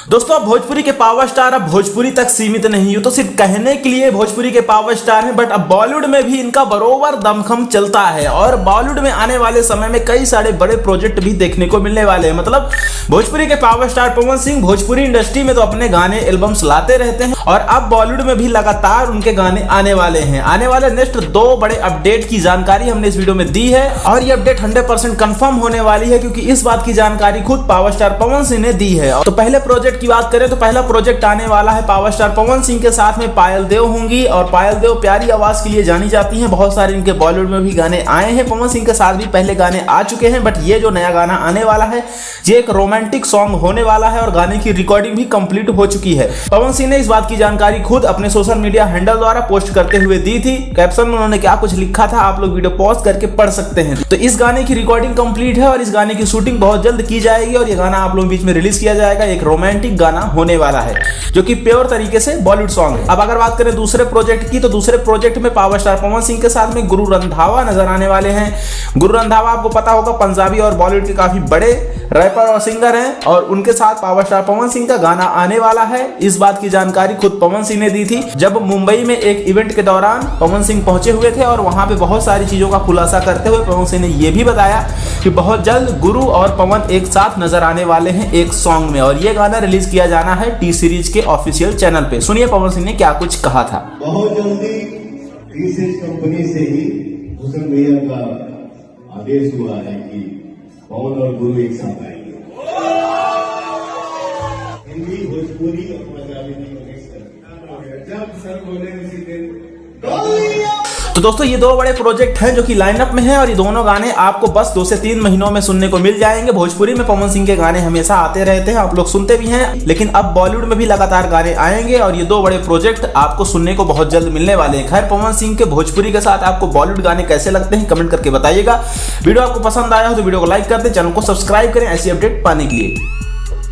दोस्तों अब भोजपुरी के पावर स्टार अब भोजपुरी तक सीमित नहीं हो तो सिर्फ कहने के लिए भोजपुरी के पावर स्टार हैं, बट अब बॉलीवुड में भी इनका बरोबर दमखम चलता है और बॉलीवुड में आने वाले समय में कई सारे बड़े प्रोजेक्ट भी देखने को मिलने वाले हैं। मतलब भोजपुरी के power star Pawan Singh Bhojpuri industry में तो अपने गाने एल्बम्स लाते रहते हैं और अब बॉलीवुड में भी लगातार उनके गाने आने वाले हैं। आने वाले नेक्स्ट 2 बड़े अपडेट की जानकारी हमने इस वीडियो में दी है और ये अपडेट 100% कंफर्म होने वाली है, क्योंकि इस बात की जानकारी खुद पावर स्टार पवन सिंह ने दी है। तो पहले प्रोजेक्ट की बात करें तो पहला प्रोजेक्ट आने वाला है पावर स्टार पवन सिंह के साथ में पायल देव होंगी और पायल देव प्यारी आवाज के लिए जानी जाती हैं। बहुत सारे इनके बॉलीवुड में भी गाने आए हैं, पवन सिंह के साथ भी पहले गाने आ चुके हैं, बट ये जो नया गाना आने वाला है ये एक रोमांटिक सॉन्ग होने वाला है और गाने की रिकॉर्डिंग भी कंप्लीट हो चुकी है। पवन सिंह ने इस बात की जानकारी खुद अपने सोशल मीडिया हैंडल द्वारा पोस्ट करते हुए दी थी। कैप्शन में उन्होंने क्या कुछ लिखा था आप लोग वीडियो पॉज करके पढ़ सकते हैं। तो इस गाने की रिकॉर्डिंग कंप्लीट है और इस गाने की शूटिंग बहुत जल्द की जाएगी और ये गाना आप लोगों के बीच में रिलीज किया जाएगा। एक रोमांटिक गाना होने वाला है जो कि प्योर तरीके से बॉलीवुड सॉन्ग है। अब अगर बात करें दूसरे प्रोजेक्ट की तो दूसरे प्रोजेक्ट में पावर स्टार पवन सिंह के साथ में गुरु रंधावा नजर आने वाले हैं। गुरु रंधावा आपको पता होगा पंजाबी और बॉलीवुड के काफी बड़े रैपर और सिंगर हैं और उनके साथ पावर स्टार पवन सिंह का गाना आने वाला है। इस बात की जानकारी खुद पवन सिंह ने दी थी जब मुंबई में एक इवेंट के दौरान पवन सिंह पहुंचे हुए थे और वहां पे बहुत सारी चीजों का खुलासा करते हुए पवन सिंह ने यह भी बताया कि बहुत जल्द गुरु और पवन एक साथ नजर आने वाले हैं एक सॉन्ग में और ये गाना रिलीज किया जाना है टी सीरीज के ऑफिशियल चैनल पे। सुनिए पवन सिंह ने क्या कुछ कहा था। बहुत जल्दी टी सीरीज कंपनी से ही भूषण भैया का आदेश हुआ है कि पवन और गुरु एक साथ आएंगे। हिंदी भोजपुरी और पंजाबी में मिक्स करके जब सर बोले उसी दिन। तो दोस्तों ये 2 बड़े प्रोजेक्ट हैं जो कि लाइनअप में हैं और ये दोनों गाने आपको बस 2 से 3 महीनों में सुनने को मिल जाएंगे। भोजपुरी में पवन सिंह के गाने हमेशा आते रहते हैं, आप लोग सुनते भी हैं, लेकिन अब बॉलीवुड में भी लगातार गाने आएंगे और ये 2 बड़े प्रोजेक्ट आपको सुनने को बहुत जल्द मिलने वाले हैं। खैर पवन सिंह के भोजपुरी के साथ आपको बॉलीवुड गाने कैसे लगते हैं कमेंट करके बताइएगा। वीडियो आपको पसंद आया हो तो वीडियो को लाइक कर दें, चैनल को सब्सक्राइब करें ऐसी अपडेट पाने के लिए।